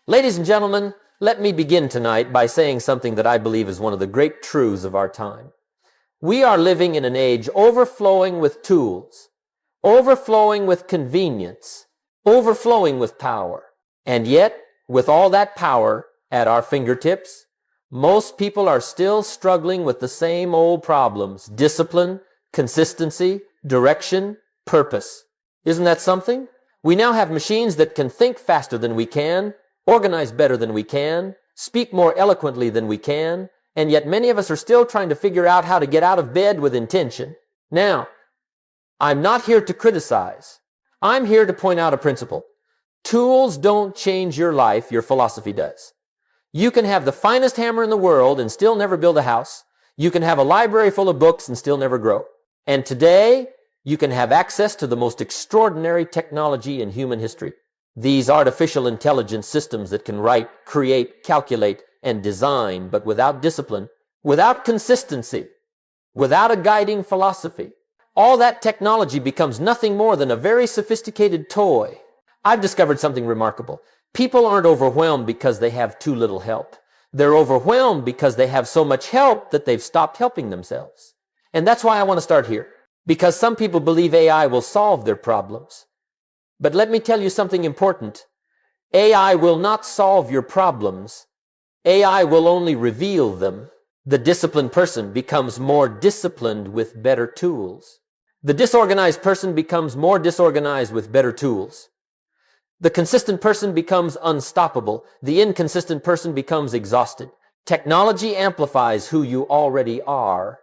Ladies and gentlemen, let me begin tonight by saying something that I believe is one of the great truths of our time. We are living in an age overflowing with tools, overflowing with convenience, overflowing with power. And yet, with all that power at our fingertips, most people are still struggling with the same old problems: discipline, consistency, direction, purpose. Isn't that something? We now have machines that can think faster than we can, organize better than we can, speak more eloquently than we can, and yet many of us are still trying to figure out how to get out of bed with intention. Now, I'm not here to criticize. I'm here to point out a principle. Tools don't change your life, your philosophy does. You can have the finest hammer in the world and still never build a house. You can have a library full of books and still never grow. And today, you can have access to the most extraordinary technology in human history. These artificial intelligence systems that can write, create, calculate, and design, but without discipline, without consistency, without a guiding philosophy. All that technology becomes nothing more than a very sophisticated toy. I've discovered something remarkable. People aren't overwhelmed because they have too little help. They're overwhelmed because they have so much help that they've stopped helping themselves. And that's why I want to start here. Because some people believe AI will solve their problems. But let me tell you something important. AI will not solve your problems. AI will only reveal them. The disciplined person becomes more disciplined with better tools. The disorganized person becomes more disorganized with better tools. The consistent person becomes unstoppable. The inconsistent person becomes exhausted. Technology amplifies who you already are,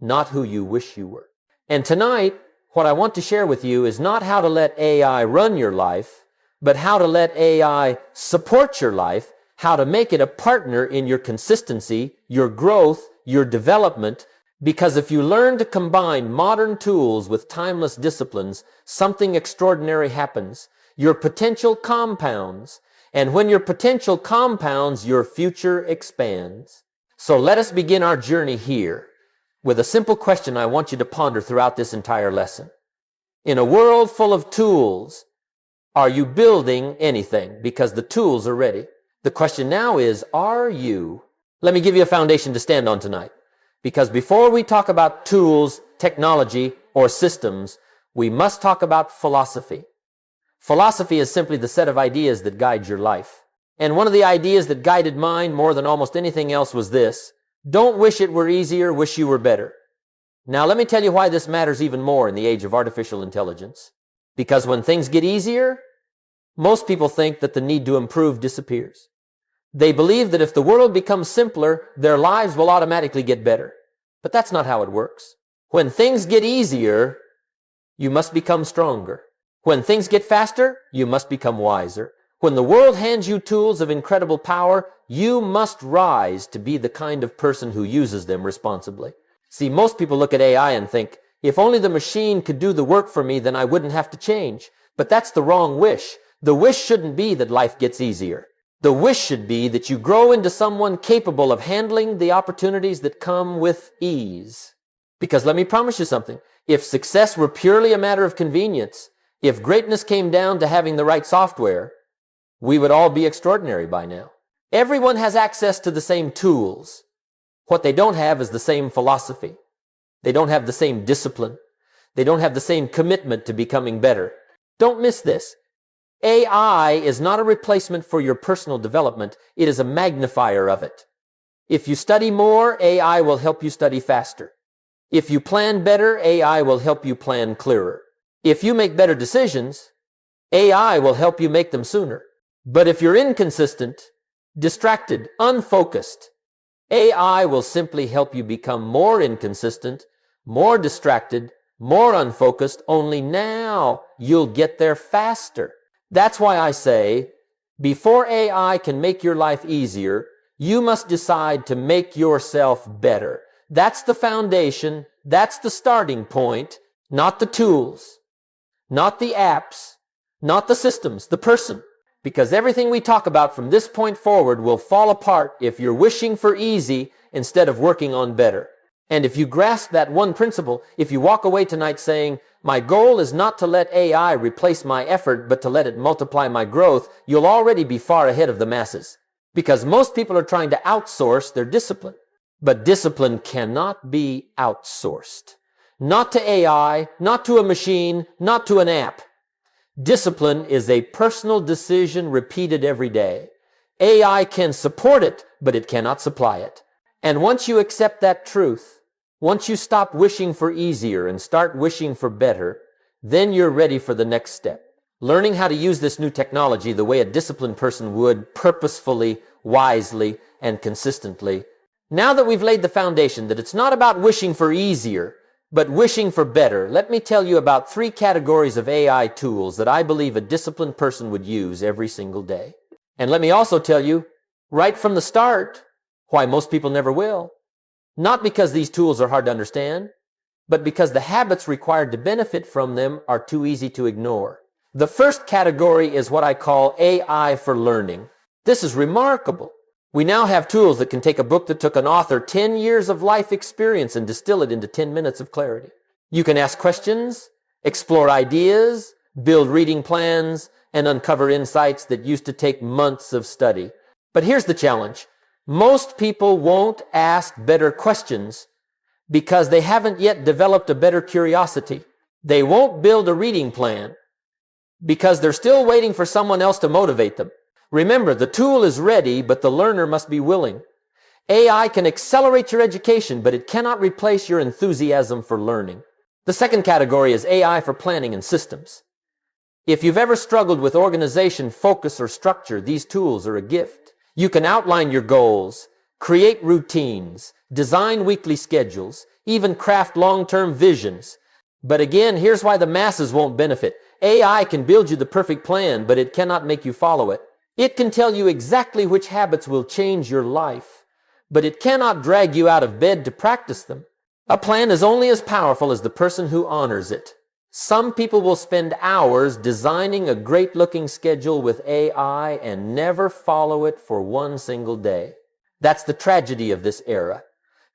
not who you wish you were. And tonight, what I want to share with you is not how to let AI run your life, but how to let AI support your life, how to make it a partner in your consistency, your growth, your development. Because if you learn to combine modern tools with timeless disciplines, something extraordinary happens. Your potential compounds. And when your potential compounds, your future expands. So let us begin our journey here with a simple question I want you to ponder throughout this entire lesson. In a world full of tools, are you building anything? Because the tools are ready. The question now is, are you? Let me give you a foundation to stand on tonight. Because before we talk about tools, technology, or systems, we must talk about philosophy. Philosophy is simply the set of ideas that guide your life. And one of the ideas that guided mine more than almost anything else was this: don't wish it were easier, wish you were better. Now let me tell you why this matters even more in the age of artificial intelligence. Because when things get easier, most people think that the need to improve disappears. They believe that if the world becomes simpler, their lives will automatically get better. But that's not how it works. When things get easier, you must become stronger. When things get faster, you must become wiser. When the world hands you tools of incredible power, you must rise to be the kind of person who uses them responsibly. See, most people look at AI and think, if only the machine could do the work for me, then I wouldn't have to change. But that's the wrong wish. The wish shouldn't be that life gets easier. The wish should be that you grow into someone capable of handling the opportunities that come with ease. Because let me promise you something. If success were purely a matter of convenience, if greatness came down to having the right software, we would all be extraordinary by now. Everyone has access to the same tools. What they don't have is the same philosophy. They don't have the same discipline. They don't have the same commitment to becoming better. Don't miss this. AI is not a replacement for your personal development. It is a magnifier of it. If you study more, AI will help you study faster. If you plan better, AI will help you plan clearer. If you make better decisions, AI will help you make them sooner. But if you're inconsistent, distracted, unfocused, AI will simply help you become more inconsistent, more distracted, more unfocused, only now you'll get there faster. That's why I say, before AI can make your life easier, you must decide to make yourself better. That's the foundation, that's the starting point, not the tools, not the apps, not the systems, the person. Because everything we talk about from this point forward will fall apart if you're wishing for easy instead of working on better. And if you grasp that one principle, if you walk away tonight saying, My goal is not to let AI replace my effort, but to let it multiply my growth. You'll already be far ahead of the masses, because most people are trying to outsource their discipline. But discipline cannot be outsourced. Not to AI, not to a machine, not to an app. Discipline is a personal decision repeated every day. AI can support it, but it cannot supply it. And once you accept that truth, once you stop wishing for easier and start wishing for better, then you're ready for the next step. Learning how to use this new technology the way a disciplined person would, purposefully, wisely, and consistently. Now that we've laid the foundation that it's not about wishing for easier, but wishing for better, let me tell you about 3 categories of AI tools that I believe a disciplined person would use every single day. And let me also tell you, right from the start, why most people never will. Not because these tools are hard to understand, but because the habits required to benefit from them are too easy to ignore. The first category is what I call AI for learning. This is remarkable. We now have tools that can take a book that took an author 10 years of life experience and distill it into 10 minutes of clarity. You can ask questions, explore ideas, build reading plans, and uncover insights that used to take months of study. But here's the challenge. Most people won't ask better questions because they haven't yet developed a better curiosity. They won't build a reading plan because they're still waiting for someone else to motivate them. Remember, the tool is ready, but the learner must be willing. AI can accelerate your education, but it cannot replace your enthusiasm for learning. The second category is AI for planning and systems. If you've ever struggled with organization, focus, or structure, these tools are a gift. You can outline your goals, create routines, design weekly schedules, even craft long-term visions. But again, here's why the masses won't benefit. AI can build you the perfect plan, but it cannot make you follow it. It can tell you exactly which habits will change your life, but it cannot drag you out of bed to practice them. A plan is only as powerful as the person who honors it. Some people will spend hours designing a great-looking schedule with AI and never follow it for one single day. That's the tragedy of this era.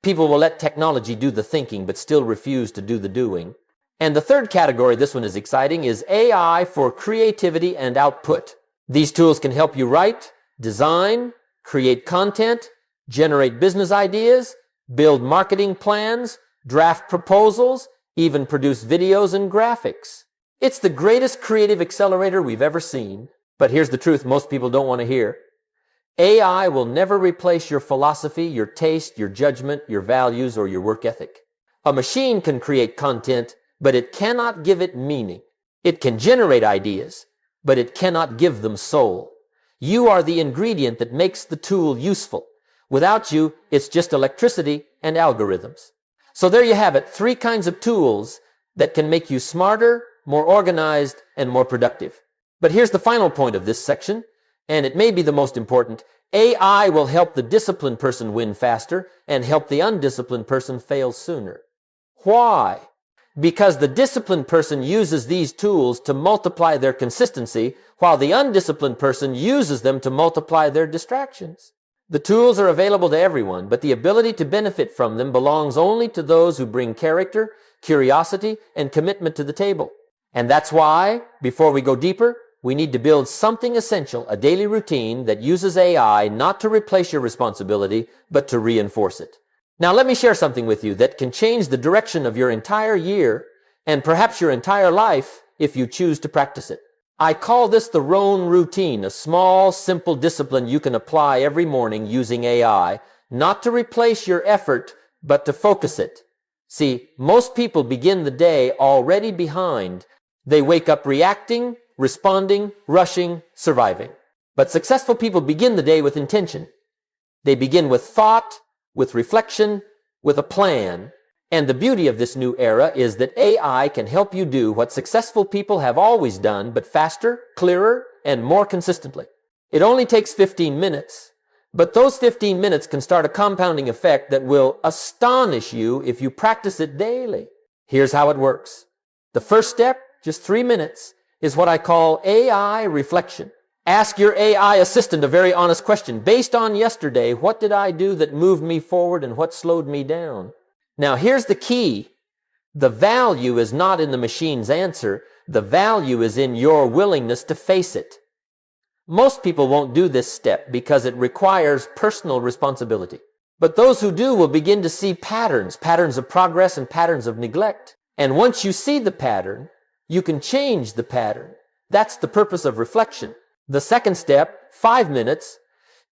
People will let technology do the thinking, but still refuse to do the doing. And the third category, this one is exciting, is AI for creativity and output. These tools can help you write, design, create content, generate business ideas, build marketing plans, draft proposals, even produce videos and graphics. It's the greatest creative accelerator we've ever seen. But here's the truth most people don't want to hear. AI will never replace your philosophy, your taste, your judgment, your values, or your work ethic. A machine can create content, but it cannot give it meaning. It can generate ideas, but it cannot give them soul. You are the ingredient that makes the tool useful. Without you, it's just electricity and algorithms. So there you have it, 3 kinds of tools that can make you smarter, more organized, and more productive. But here's the final point of this section, and it may be the most important. AI will help the disciplined person win faster and help the undisciplined person fail sooner. Why? Because the disciplined person uses these tools to multiply their consistency, while the undisciplined person uses them to multiply their distractions. The tools are available to everyone, but the ability to benefit from them belongs only to those who bring character, curiosity, and commitment to the table. And that's why, before we go deeper, we need to build something essential, a daily routine that uses AI not to replace your responsibility, but to reinforce it. Now let me share something with you that can change the direction of your entire year and perhaps your entire life if you choose to practice it. I call this the Rohn routine, a small, simple discipline you can apply every morning using AI, not to replace your effort, but to focus it. See, most people begin the day already behind. They wake up reacting, responding, rushing, surviving. But successful people begin the day with intention. They begin with thought, with reflection, with a plan. And the beauty of this new era is that AI can help you do what successful people have always done, but faster, clearer, and more consistently. It only takes 15 minutes, but those 15 minutes can start a compounding effect that will astonish you if you practice it daily. Here's how it works. The first step, just 3 minutes, is what I call AI reflection. Ask your AI assistant a very honest question. Based on yesterday, what did I do that moved me forward and what slowed me down? Now, here's the key. The value is not in the machine's answer. The value is in your willingness to face it. Most people won't do this step because it requires personal responsibility. But those who do will begin to see patterns of progress and patterns of neglect. And once you see the pattern, you can change the pattern. That's the purpose of reflection. The second step, 5 minutes,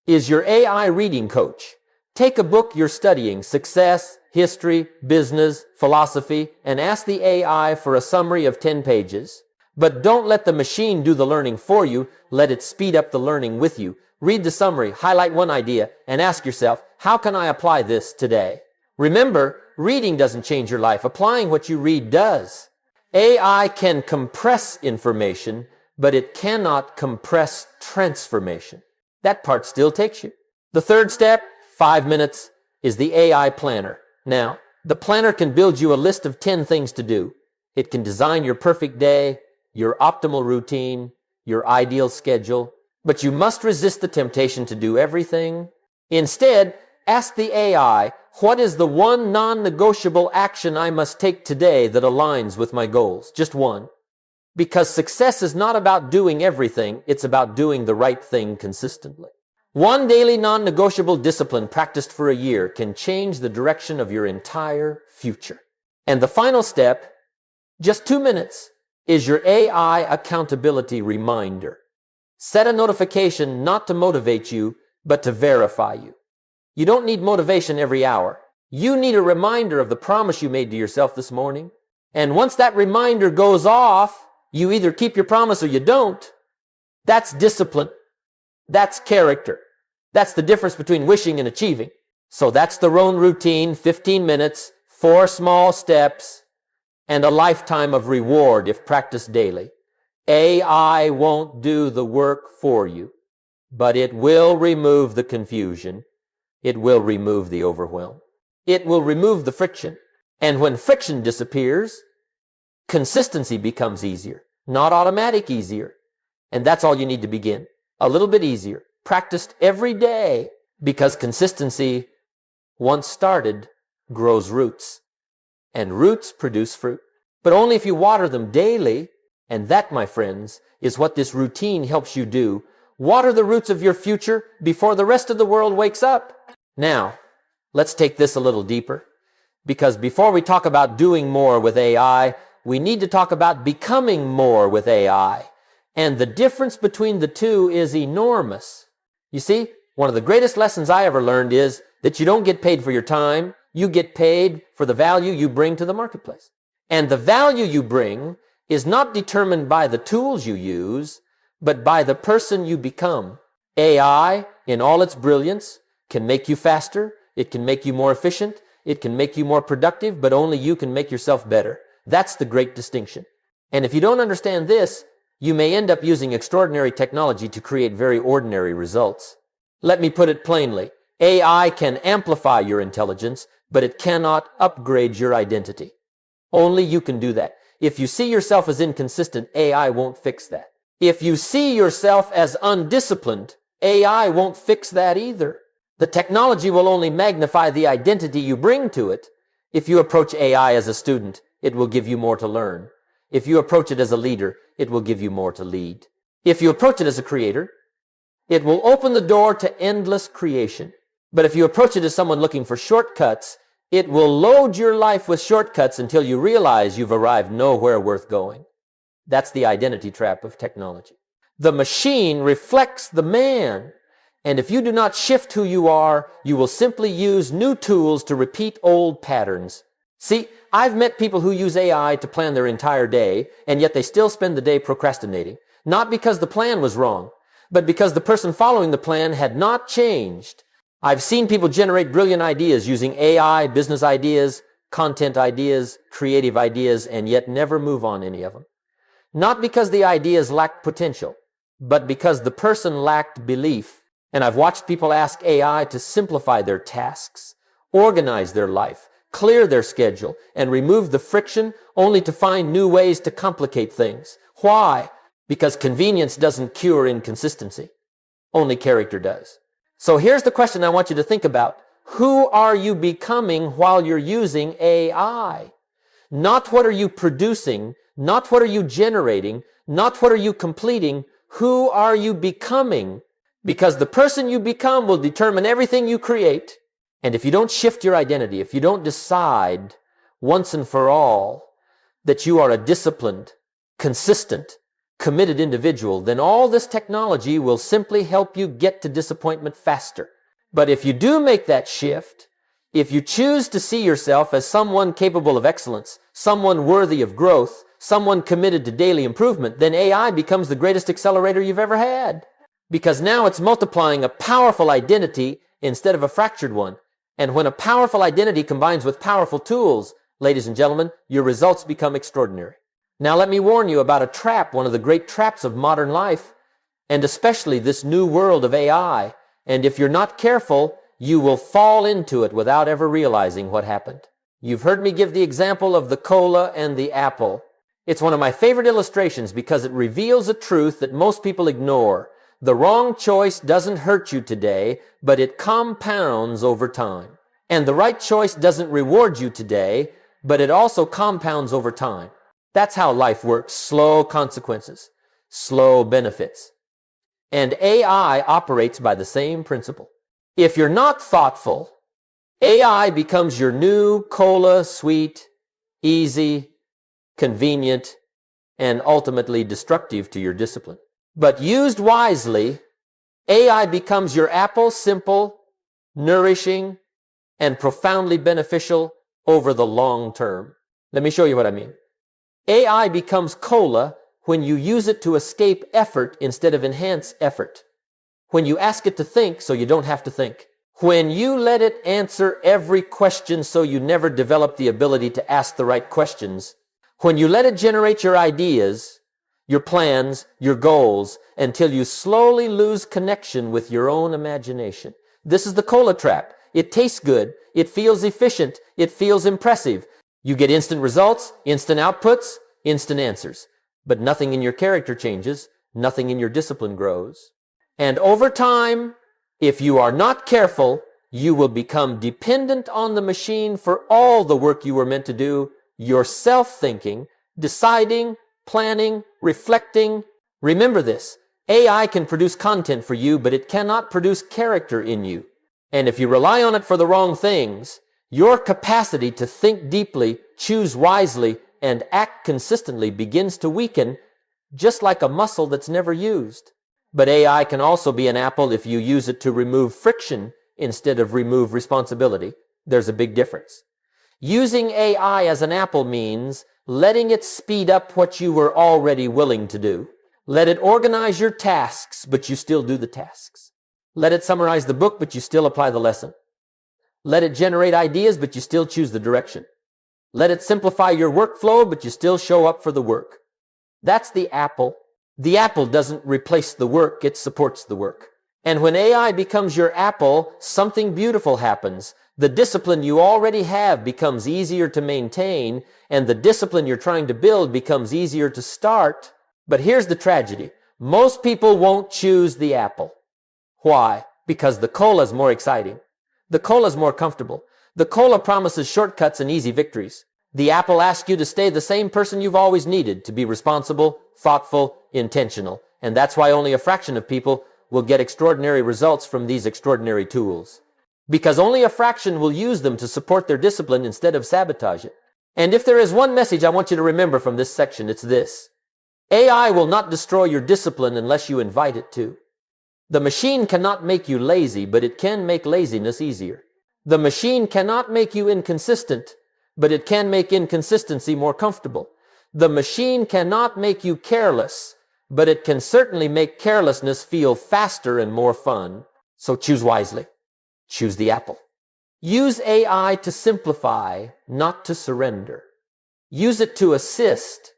is your AI reading coach. Take a book you're studying, success, history, business, philosophy, and ask the AI for a summary of 10 pages. But don't let the machine do the learning for you. Let it speed up the learning with you. Read the summary, highlight one idea, and ask yourself, how can I apply this today? Remember, reading doesn't change your life. Applying what you read does. AI can compress information, but it cannot compress transformation. That part still takes you. The third step, 5 minutes, is the AI planner. Now, the planner can build you a list of 10 things to do. It can design your perfect day, your optimal routine, your ideal schedule, but you must resist the temptation to do everything. Instead, ask the AI, what is the one non-negotiable action I must take today that aligns with my goals? Just one. Because success is not about doing everything, it's about doing the right thing consistently. One daily non-negotiable discipline practiced for a year can change the direction of your entire future. And the final step, just 2 minutes, is your AI accountability reminder. Set a notification not to motivate you, but to verify you. You don't need motivation every hour. You need a reminder of the promise you made to yourself this morning. And once that reminder goes off, you either keep your promise or you don't. That's discipline. That's character. That's the difference between wishing and achieving. So that's the Rohn routine, 15 minutes, 4 small steps, and a lifetime of reward if practiced daily. AI won't do the work for you, but it will remove the confusion. It will remove the overwhelm. It will remove the friction. And when friction disappears, consistency becomes easier, not automatic easier. And that's all you need to begin. A little bit easier. Practiced every day, because consistency, once started, grows roots. And roots produce fruit. But only if you water them daily. And that, my friends, is what this routine helps you do. Water the roots of your future before the rest of the world wakes up. Now, let's take this a little deeper. Because before we talk about doing more with AI, we need to talk about becoming more with AI. And the difference between the two is enormous. You see, one of the greatest lessons I ever learned is that you don't get paid for your time. You get paid for the value you bring to the marketplace. And the value you bring is not determined by the tools you use, but by the person you become. AI, in all its brilliance, can make you faster. It can make you more efficient. It can make you more productive, but only you can make yourself better. That's the great distinction. And if you don't understand this, you may end up using extraordinary technology to create very ordinary results. Let me put it plainly. AI can amplify your intelligence, but it cannot upgrade your identity. Only you can do that. If you see yourself as inconsistent, AI won't fix that. If you see yourself as undisciplined, AI won't fix that either. The technology will only magnify the identity you bring to it. If you approach AI as a student, it will give you more to learn. If you approach it as a leader, it will give you more to lead. If you approach it as a creator, it will open the door to endless creation. But if you approach it as someone looking for shortcuts, it will load your life with shortcuts until you realize you've arrived nowhere worth going. That's the identity trap of technology. The machine reflects the man. And if you do not shift who you are, you will simply use new tools to repeat old patterns. See, I've met people who use AI to plan their entire day, and yet they still spend the day procrastinating. Not because the plan was wrong, but because the person following the plan had not changed. I've seen people generate brilliant ideas using AI, business ideas, content ideas, creative ideas, and yet never move on any of them. Not because the ideas lacked potential, but because the person lacked belief. And I've watched people ask AI to simplify their tasks, organize their life, clear their schedule, and remove the friction only to find new ways to complicate things. Why? Because convenience doesn't cure inconsistency. Only character does. So here's the question I want you to think about. Who are you becoming while you're using AI? Not what are you producing, not what are you generating, not what are you completing, who are you becoming? Because the person you become will determine everything you create. And if you don't shift your identity, if you don't decide once and for all that you are a disciplined, consistent, committed individual, then all this technology will simply help you get to disappointment faster. But if you do make that shift, if you choose to see yourself as someone capable of excellence, someone worthy of growth, someone committed to daily improvement, then AI becomes the greatest accelerator you've ever had. Because now it's multiplying a powerful identity instead of a fractured one. And when a powerful identity combines with powerful tools, ladies and gentlemen, your results become extraordinary. Now let me warn you about a trap, one of the great traps of modern life, and especially this new world of AI. And if you're not careful, you will fall into it without ever realizing what happened. You've heard me give the example of the cola and the apple. It's one of my favorite illustrations because it reveals a truth that most people ignore. The wrong choice doesn't hurt you today, but it compounds over time. And the right choice doesn't reward you today, but it also compounds over time. That's how life works. Slow consequences, slow benefits. And AI operates by the same principle. If you're not thoughtful, AI becomes your new cola, sweet, easy, convenient, and ultimately destructive to your discipline. But used wisely, AI becomes your apple, simple, nourishing, and profoundly beneficial over the long term. Let me show you what I mean. AI becomes cola when you use it to escape effort instead of enhance effort. When you ask it to think so you don't have to think. When you let it answer every question so you never develop the ability to ask the right questions. When you let it generate your ideas, your plans, your goals, until you slowly lose connection with your own imagination. This is the cola trap. It tastes good. It feels efficient. It feels impressive. You get instant results, instant outputs, instant answers. But nothing in your character changes. Nothing in your discipline grows. And over time, if you are not careful, you will become dependent on the machine for all the work you were meant to do, yourself thinking, deciding, planning, reflecting. Remember this, AI can produce content for you, but it cannot produce character in you. And if you rely on it for the wrong things, your capacity to think deeply, choose wisely, and act consistently begins to weaken, just like a muscle that's never used. But AI can also be an apple if you use it to remove friction instead of remove responsibility. There's a big difference. Using AI as an apple means letting it speed up what you were already willing to do. Let it organize your tasks, but you still do the tasks. Let it summarize the book, but you still apply the lesson. Let it generate ideas, but you still choose the direction. Let it simplify your workflow, but you still show up for the work. That's the apple. The apple doesn't replace the work, it supports the work. And when AI becomes your apple, something beautiful happens. The discipline you already have becomes easier to maintain, and the discipline you're trying to build becomes easier to start. But here's the tragedy. Most people won't choose the apple. Why? Because the cola is more exciting. The cola is more comfortable. The cola promises shortcuts and easy victories. The apple asks you to stay the same person you've always needed, to be responsible, thoughtful, intentional. And that's why only a fraction of people will get extraordinary results from these extraordinary tools. Because only a fraction will use them to support their discipline instead of sabotage it. And if there is one message I want you to remember from this section, it's this. AI will not destroy your discipline unless you invite it to. The machine cannot make you lazy, but it can make laziness easier. The machine cannot make you inconsistent, but it can make inconsistency more comfortable. The machine cannot make you careless, but it can certainly make carelessness feel faster and more fun. So choose wisely. Choose the apple. Use AI to simplify, not to surrender. Use it to assist,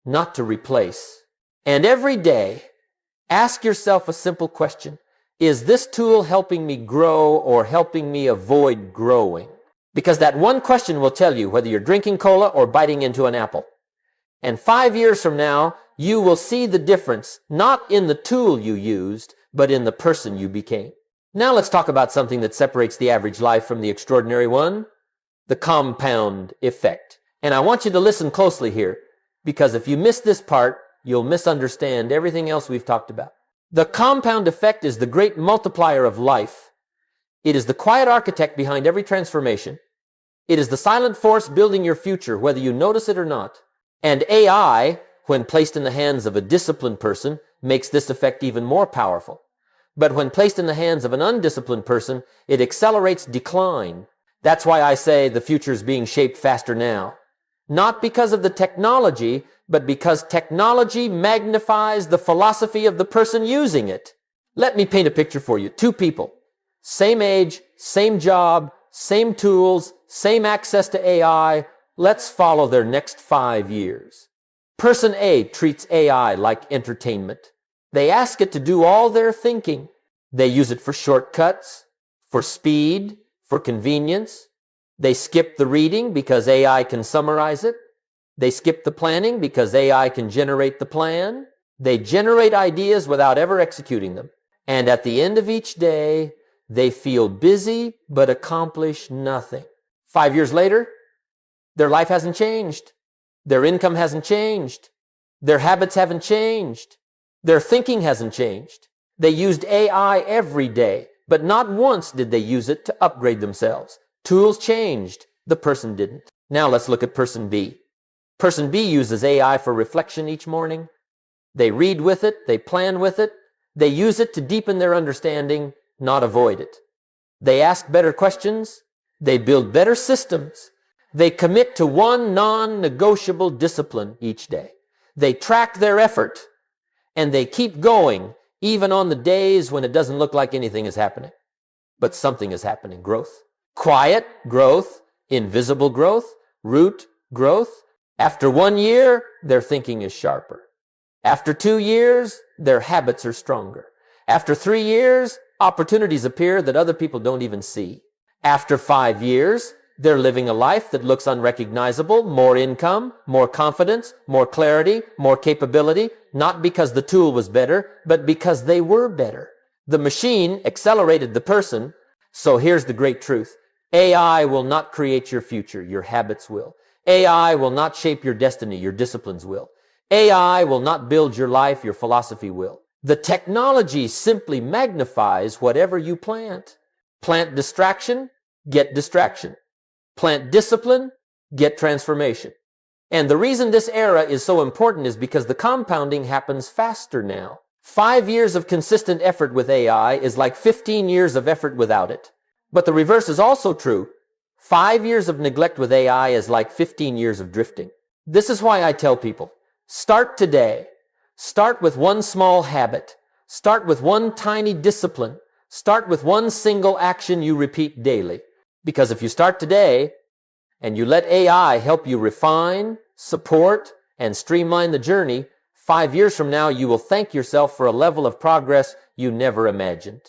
not to replace. And every day, ask yourself a simple question. Is this tool helping me grow or helping me avoid growing? Because that one question will tell you whether you're drinking cola or biting into an apple. And 5 years from now, you will see the difference, not in the tool you used, but in the person you became. Now let's talk about something that separates the average life from the extraordinary one, the compound effect. And I want you to listen closely here, because if you miss this part, you'll misunderstand everything else we've talked about. The compound effect is the great multiplier of life. It is the quiet architect behind every transformation. It is the silent force building your future, whether you notice it or not. And AI, when placed in the hands of a disciplined person, makes this effect even more powerful. But when placed in the hands of an undisciplined person, it accelerates decline. That's why I say the future is being shaped faster now. Not because of the technology, but because technology magnifies the philosophy of the person using it. Let me paint a picture for you. Two people, same age, same job, same tools, same access to AI. Let's follow their next 5 years. Person A treats AI like entertainment. They ask it to do all their thinking. They use it for shortcuts, for speed, for convenience. They skip the reading because AI can summarize it. They skip the planning because AI can generate the plan. They generate ideas without ever executing them. And at the end of each day, they feel busy but accomplish nothing. 5 years later, their life hasn't changed. Their income hasn't changed. Their habits haven't changed. Their thinking hasn't changed. They used AI every day, but not once did they use it to upgrade themselves. Tools changed. The person didn't. Now let's look at person B. Person B uses AI for reflection each morning. They read with it. They plan with it. They use it to deepen their understanding, not avoid it. They ask better questions. They build better systems. They commit to one non-negotiable discipline each day. They track their effort, and they keep going even on the days when it doesn't look like anything is happening. But something is happening. Growth. Quiet growth, invisible growth, root growth. After 1 year, their thinking is sharper. After 2 years, their habits are stronger. After 3 years, opportunities appear that other people don't even see. After 5 years, they're living a life that looks unrecognizable, more income, more confidence, more clarity, more capability, not because the tool was better, but because they were better. The machine accelerated the person. So here's the great truth. AI will not create your future, your habits will. AI will not shape your destiny, your disciplines will. AI will not build your life, your philosophy will. The technology simply magnifies whatever you plant. Plant distraction, get distraction. Plant discipline, get transformation. And the reason this era is so important is because the compounding happens faster now. 5 years of consistent effort with AI is like 15 years of effort without it. But the reverse is also true. 5 years of neglect with AI is like 15 years of drifting. This is why I tell people, start today. Start with one small habit. Start with one tiny discipline. Start with one single action you repeat daily. Because if you start today and you let AI help you refine, support, and streamline the journey, 5 years from now you will thank yourself for a level of progress you never imagined.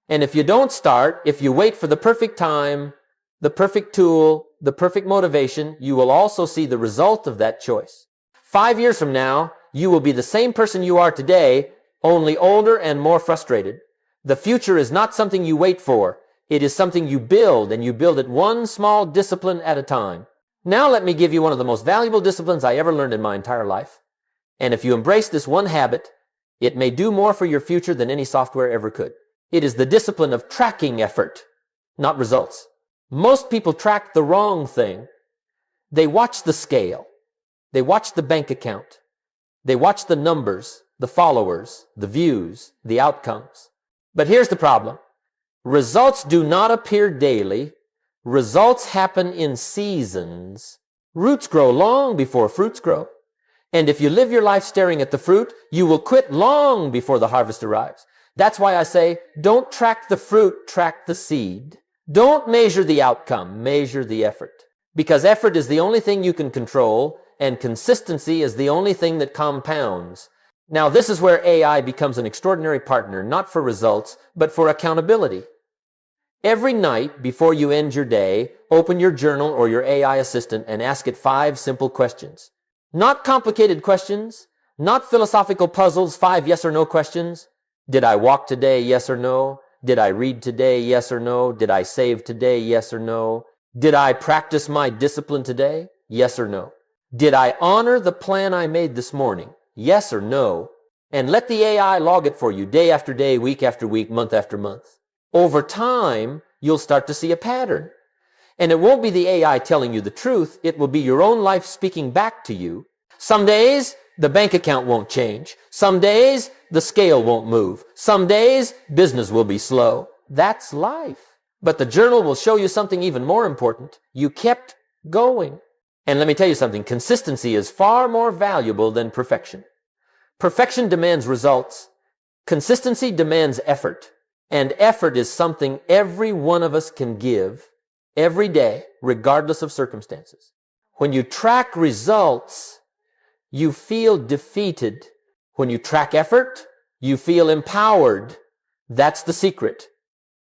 And if you don't start, if you wait for the perfect time, the perfect tool, the perfect motivation, you will also see the result of that choice. 5 years from now, you will be the same person you are today, only older and more frustrated. The future is not something you wait for. It is something you build, and you build it one small discipline at a time. Now let me give you one of the most valuable disciplines I ever learned in my entire life. And if you embrace this one habit, it may do more for your future than any software ever could. It is the discipline of tracking effort, not results. Most people track the wrong thing. They watch the scale. They watch the bank account. They watch the numbers, the followers, the views, the outcomes. But here's the problem. Results do not appear daily. Results happen in seasons. Roots grow long before fruits grow. And if you live your life staring at the fruit, you will quit long before the harvest arrives. That's why I say, don't track the fruit, track the seed. Don't measure the outcome, measure the effort. Because effort is the only thing you can control, and consistency is the only thing that compounds. Now, this is where AI becomes an extraordinary partner, not for results, but for accountability. Every night before you end your day, open your journal or your AI assistant and ask it 5 simple questions. Not complicated questions, not philosophical puzzles, 5 yes or no questions. Did I walk today? Yes or no? Did I read today? Yes or no? Did I save today? Yes or no? Did I practice my discipline today? Yes or no? Did I honor the plan I made this morning? Yes or no? And let the AI log it for you day after day, week after week, month after month. Over time, you'll start to see a pattern. And it won't be the AI telling you the truth. It will be your own life speaking back to you. Some days, the bank account won't change. Some days, the scale won't move. Some days, business will be slow. That's life. But the journal will show you something even more important. You kept going. And let me tell you something. Consistency is far more valuable than perfection. Perfection demands results. Consistency demands effort. And effort is something every one of us can give every day, regardless of circumstances. When you track results, you feel defeated. When you track effort, you feel empowered. That's the secret.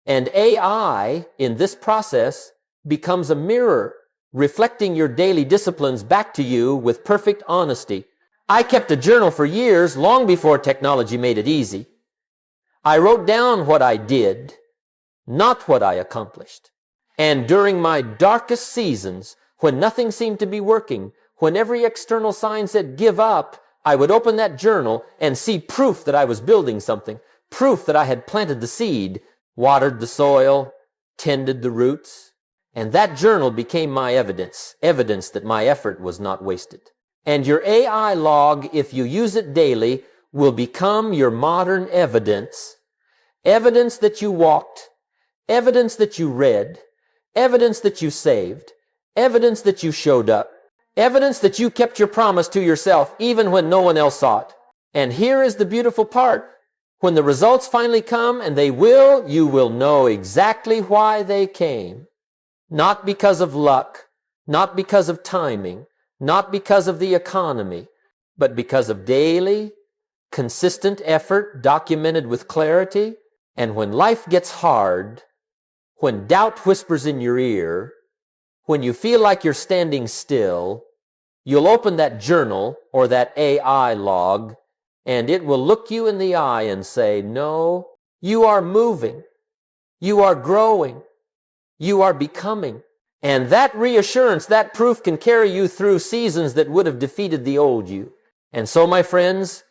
And AI, in this process, becomes a mirror, reflecting your daily disciplines back to you with perfect honesty. I kept a journal for years, long before technology made it easy. I wrote down what I did, not what I accomplished. And during my darkest seasons, when nothing seemed to be working, when every external sign said give up, I would open that journal and see proof that I was building something, proof that I had planted the seed, watered the soil, tended the roots. And that journal became my evidence, evidence that my effort was not wasted. And your AI log, if you use it daily, will become your modern evidence. Evidence that you walked, evidence that you read, evidence that you saved, evidence that you showed up, evidence that you kept your promise to yourself even when no one else saw it. And here is the beautiful part. When the results finally come, and they will, you will know exactly why they came. Not because of luck, not because of timing, not because of the economy, but because of daily, consistent effort documented with clarity. And when life gets hard, when doubt whispers in your ear, when you feel like you're standing still, you'll open that journal or that AI log, and it will look you in the eye and say, no, you are moving, you are growing, you are becoming. And that reassurance, that proof can carry you through seasons that would have defeated the old you. And so, my friends,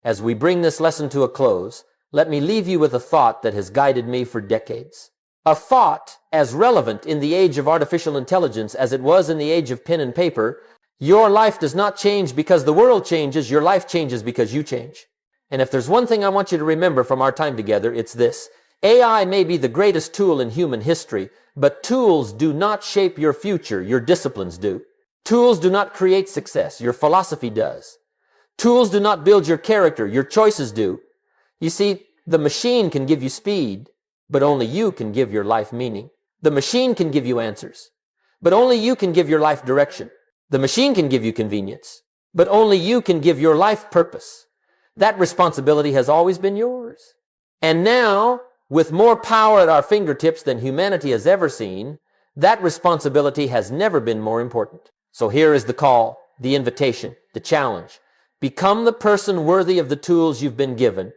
as we bring this lesson to a close, let me leave you with a thought that has guided me for decades. A thought as relevant in the age of artificial intelligence as it was in the age of pen and paper. Your life does not change because the world changes. Your life changes because you change. And if there's one thing I want you to remember from our time together, it's this. AI may be the greatest tool in human history, but tools do not shape your future. Your disciplines do. Tools do not create success. Your philosophy does. Tools do not build your character. Your choices do. You see, the machine can give you speed, but only you can give your life meaning. The machine can give you answers, but only you can give your life direction. The machine can give you convenience, but only you can give your life purpose. That responsibility has always been yours. And now, with more power at our fingertips than humanity has ever seen, that responsibility has never been more important. So here is the call, the invitation, the challenge. Become the person worthy of the tools you've been given.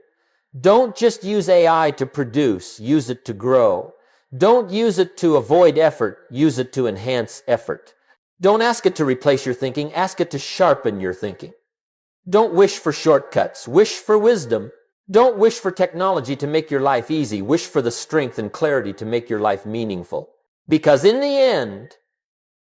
Don't just use AI to produce, use it to grow. Don't use it to avoid effort, use it to enhance effort. Don't ask it to replace your thinking, ask it to sharpen your thinking. Don't wish for shortcuts, wish for wisdom. Don't wish for technology to make your life easy, wish for the strength and clarity to make your life meaningful. Because in the end,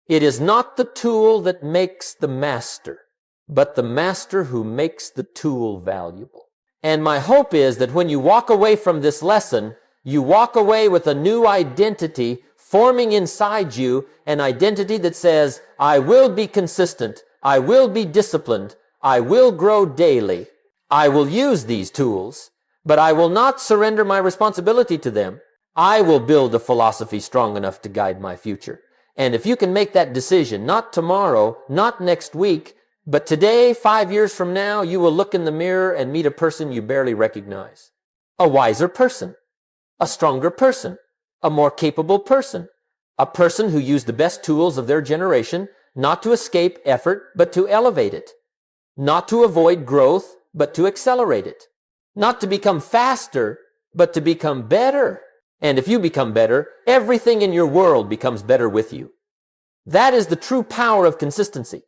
it is not the tool that makes the master, but the master who makes the tool valuable. And my hope is that when you walk away from this lesson, you walk away with a new identity forming inside you, an identity that says, I will be consistent, I will be disciplined, I will grow daily. I will use these tools, but I will not surrender my responsibility to them. I will build a philosophy strong enough to guide my future. And if you can make that decision, not tomorrow, not next week, but today, 5 years from now, you will look in the mirror and meet a person you barely recognize. A wiser person, a stronger person, a more capable person, a person who used the best tools of their generation, not to escape effort, but to elevate it, not to avoid growth, but to accelerate it, not to become faster, but to become better. And if you become better, everything in your world becomes better with you. That is the true power of consistency.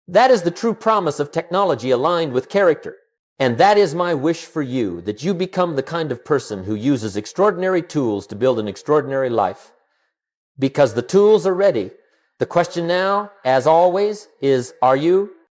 That is the true promise of technology aligned with character. And that is my wish for you, that you become the kind of person who uses extraordinary tools to build an extraordinary life. Because the tools are ready. The question now, as always, is, are you?